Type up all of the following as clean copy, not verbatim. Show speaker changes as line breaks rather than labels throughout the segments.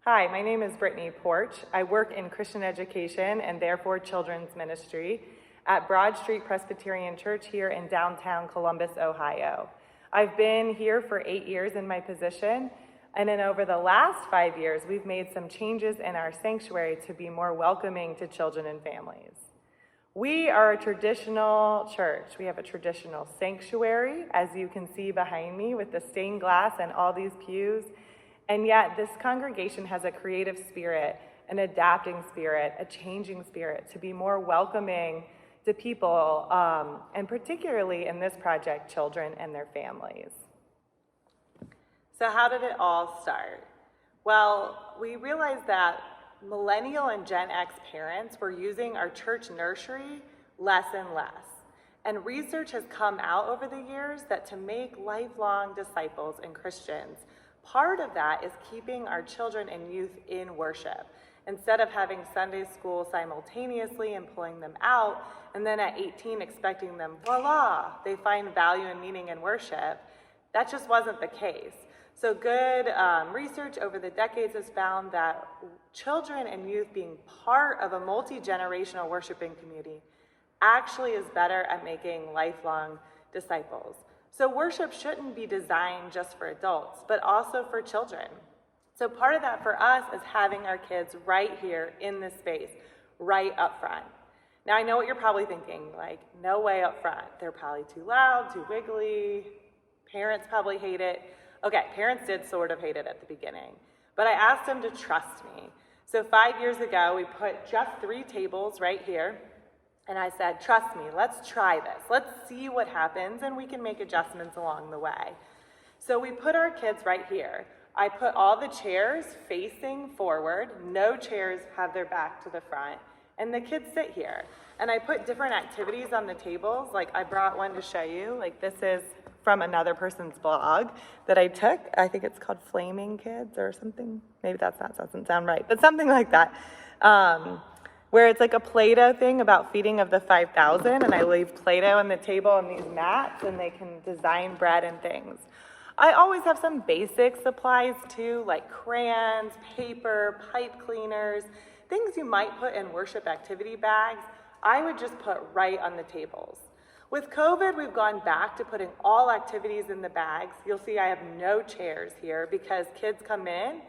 Hi, my name is Brittany Porch. I work in Christian education and therefore children's ministry at Broad Street Presbyterian Church here in downtown Columbus, Ohio. I've been here for 8 years in my position, and then over the last 5 years, we've made some changes in our sanctuary to be more welcoming to children and families. We are a traditional church. We have a traditional sanctuary, as you can see behind me, with the stained glass and all these pews. And yet this congregation has a creative spirit, an adapting spirit, a changing spirit to be more welcoming to people, and particularly in this project, children and their families. So how did it all start? Well, we realized that Millennial and Gen X parents were using our church nursery less and less. And research has come out over the years that to make lifelong disciples and Christians, part of that is keeping our children and youth in worship. Instead of having Sunday school simultaneously and pulling them out, and then at 18 expecting them, voila, they find value and meaning in worship, that just wasn't the case. So good research over the decades has found that children and youth being part of a multi-generational worshiping community actually is better at making lifelong disciples. So worship shouldn't be designed just for adults, but also for children. So part of that for us is having our kids right here in this space, right up front. Now I know what you're probably thinking, like, no way up front. They're probably too loud, too wiggly. Parents probably hate it. Okay, parents did sort of hate it at the beginning, but I asked them to trust me. So 5 years ago, we put just 3 tables right here. And I said, trust me, let's try this. Let's see what happens, and we can make adjustments along the way. So we put our kids right here. I put all the chairs facing forward. No chairs have their back to the front. And the kids sit here. And I put different activities on the tables. Like I brought one to show you. Like this is from another person's blog that I took. I think it's called Flaming Kids or something. Maybe doesn't sound right, but something like that. Where it's like a Play-Doh thing about feeding of the 5,000, and I leave Play-Doh on the table and these mats, and they can design bread and things. I always have some basic supplies too, like crayons, paper, pipe cleaners, things you might put in worship activity bags. I would just put right on the tables. With COVID, we've gone back to putting all activities in the bags. You'll see I have no chairs here because kids come in,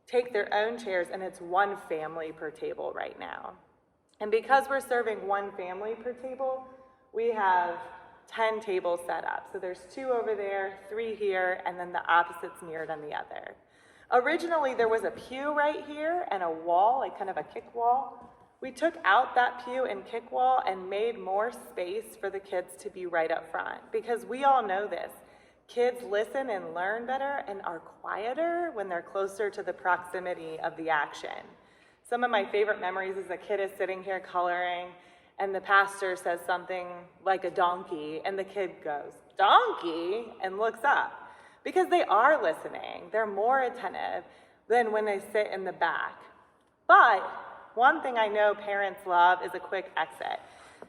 take their own chairs, and it's one family per table right now. And because we're serving one family per table, we have 10 tables set up. So there's 2 over there, 3 here, and then the opposites mirrored on the other. Originally, there was a pew right here and a wall, like kind of a kick wall. We took out that pew and kick wall and made more space for the kids to be right up front, because we all know this. Kids listen and learn better and are quieter when they're closer to the proximity of the action. Some of my favorite memories is a kid is sitting here coloring and the pastor says something like a donkey and the kid goes, donkey, and looks up because they are listening. They're more attentive than when they sit in the back. But one thing I know parents love is a quick exit.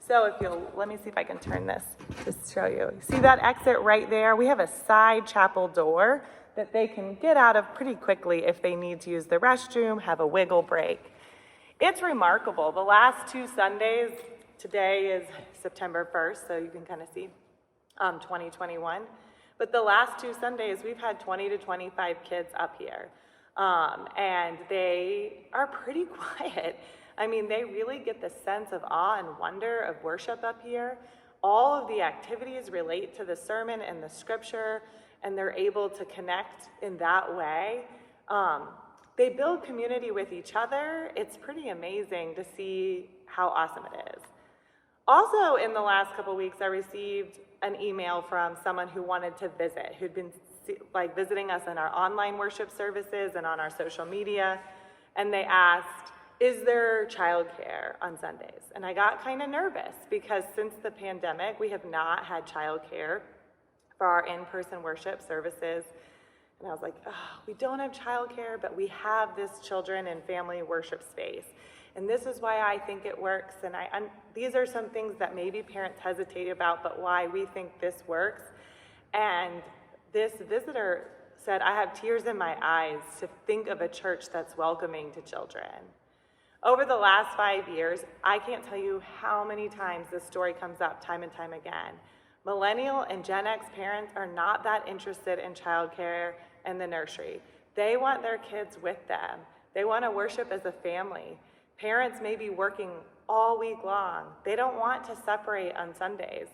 So if you'll, let me see if I can turn this to show you. See that exit right there? We have a side chapel door that they can get out of pretty quickly if they need to use the restroom, have a wiggle break. It's remarkable. The last 2 Sundays, today is September 1st, so you can kind of see 2021. But the last 2 Sundays, we've had 20 to 25 kids up here. And they are pretty quiet. I mean, they really get the sense of awe and wonder of worship up here. All of the activities relate to the sermon and the scripture, and they're able to connect in that way. They build community with each other. It's pretty amazing to see how awesome it is. Also, in the last couple weeks, I received an email from someone who wanted to visit, who'd been visiting us in our online worship services and on our social media, and they asked, is there childcare on Sundays? And I got kind of nervous because since the pandemic, we have not had childcare for our in-person worship services. And I was like, oh, we don't have childcare, but we have this children and family worship space. And this is why I think it works. And these are some things that maybe parents hesitate about, but why we think this works. And this visitor said, "I have tears in my eyes to think of a church that's welcoming to children." Over the last 5 years, I can't tell you how many times this story comes up time and time again. Millennial and Gen X parents are not that interested in childcare and the nursery. They want their kids with them. They want to worship as a family. Parents may be working all week long. They don't want to separate on Sundays.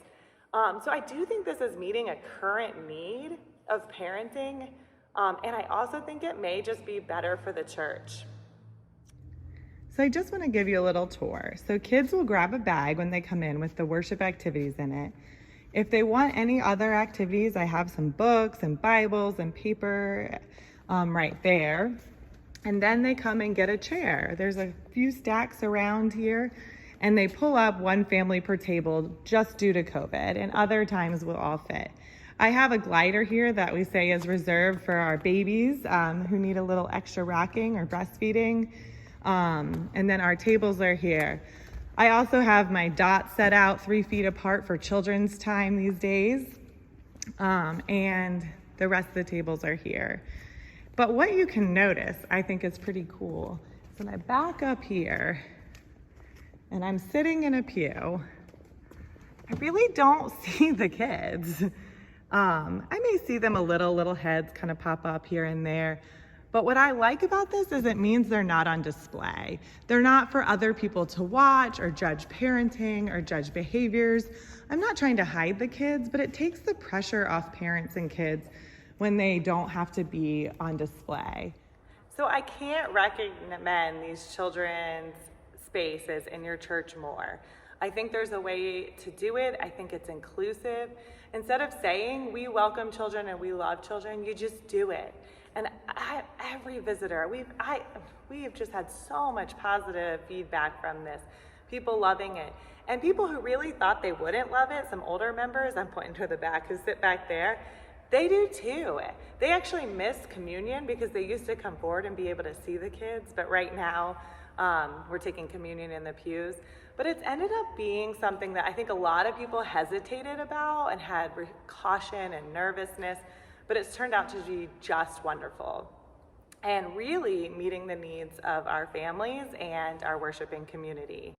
So I do think this is meeting a current need of parenting, and I also think it may just be better for the church.
So I just want to give you a little tour. So kids will grab a bag when they come in with the worship activities in it. If they want any other activities, I have some books and Bibles and paper right there. And then they come and get a chair. There's a few stacks around here, and they pull up one family per table just due to COVID, and other times will all fit. I have a glider here that we say is reserved for our babies who need a little extra rocking or breastfeeding. And then our tables are here. I also have my dots set out 3 feet apart for children's time these days. And the rest of the tables are here. But what you can notice, I think is pretty cool. So when I back up here and I'm sitting in a pew, I really don't see the kids. I may see them a little heads kind of pop up here and there. But what I like about this is it means they're not on display. They're not for other people to watch or judge parenting or judge behaviors. I'm not trying to hide the kids, but it takes the pressure off parents and kids when they don't have to be on display.
So I can't recommend these children's spaces in your church more. I think there's a way to do it. I think it's inclusive. Instead of saying we welcome children and we love children, you just do it. And every visitor, we have just had so much positive feedback from this, people loving it. And people who really thought they wouldn't love it, some older members, I'm pointing to the back, who sit back there, they do too. They actually miss communion because they used to come forward and be able to see the kids, but right now we're taking communion in the pews. But it's ended up being something that I think a lot of people hesitated about and had caution and nervousness, but it's turned out to be just wonderful and really meeting the needs of our families and our worshiping community.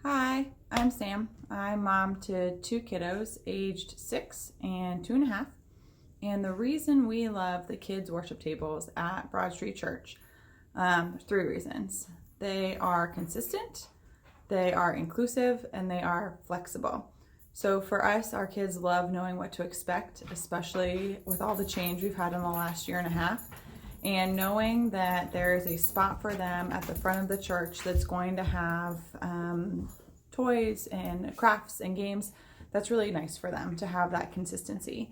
Hi, I'm Sam. I'm mom to 2 kiddos aged 6 and 2.5. And the reason we love the kids' worship tables at Broad Street Church, 3 reasons. They are consistent, they are inclusive, and they are flexible. So for us, our kids love knowing what to expect, especially with all the change we've had in the last 1.5 years. And knowing that there's a spot for them at the front of the church that's going to have toys and crafts and games, that's really nice for them to have that consistency.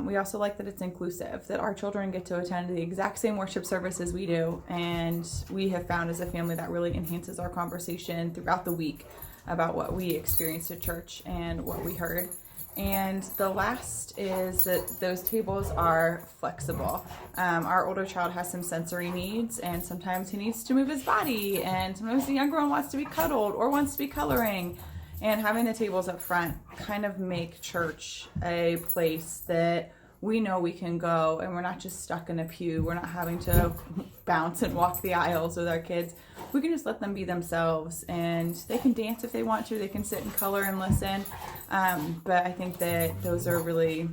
We also like that it's inclusive, that our children get to attend the exact same worship service as we do, and we have found as a family that really enhances our conversation throughout the week about what we experienced at church and what we heard. And the last is that those tables are flexible. Our older child has some sensory needs, and sometimes he needs to move his body, and sometimes the younger one wants to be cuddled or wants to be coloring. And having the tables up front kind of make church a place that we know we can go and we're not just stuck in a pew. We're not having to bounce and walk the aisles with our kids. We can just let them be themselves, and they can dance if they want to. They can sit and color and listen. But I think that those are really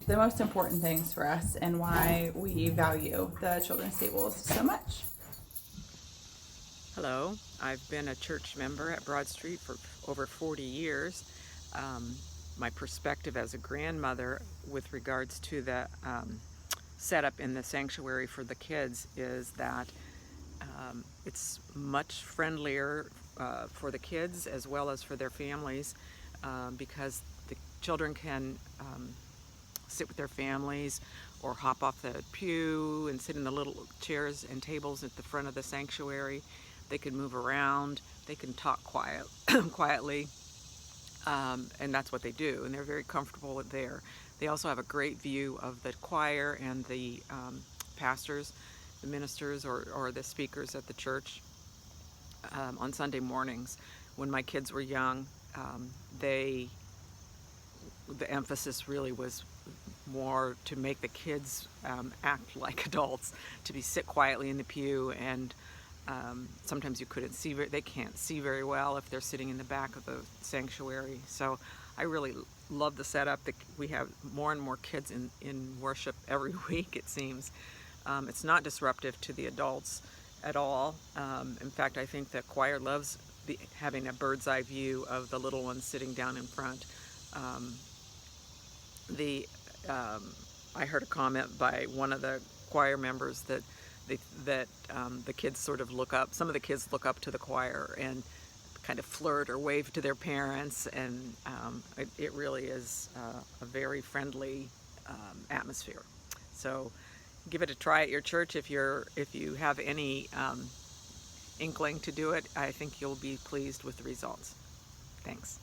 the most important things for us and why we value the children's tables so much.
Hello, I've been a church member at Broad Street for over 40 years. My perspective as a grandmother with regards to the setup in the sanctuary for the kids is that it's much friendlier for the kids as well as for their families because the children can sit with their families or hop off the pew and sit in the little chairs and tables at the front of the sanctuary. They can move around, they can talk quietly, and that's what they do, and they're very comfortable there. They also have a great view of the choir and the pastors, the ministers, or the speakers at the church on Sunday mornings when my kids were young, the emphasis really was more to make the kids act like adults, to sit quietly in the pew, and sometimes you couldn't see, they can't see very well if they're sitting in the back of the sanctuary. So I really love the setup. We have more and more kids in worship every week, it seems. It's not disruptive to the adults at all. In fact, I think the choir loves having a bird's eye view of the little ones sitting down in front. I heard a comment by one of the choir members that the kids sort of look up, some of the kids look up to the choir and kind of flirt or wave to their parents, and it really is a very friendly atmosphere. So give it a try at your church if you have any inkling to do it. I think you'll be pleased with the results. Thanks.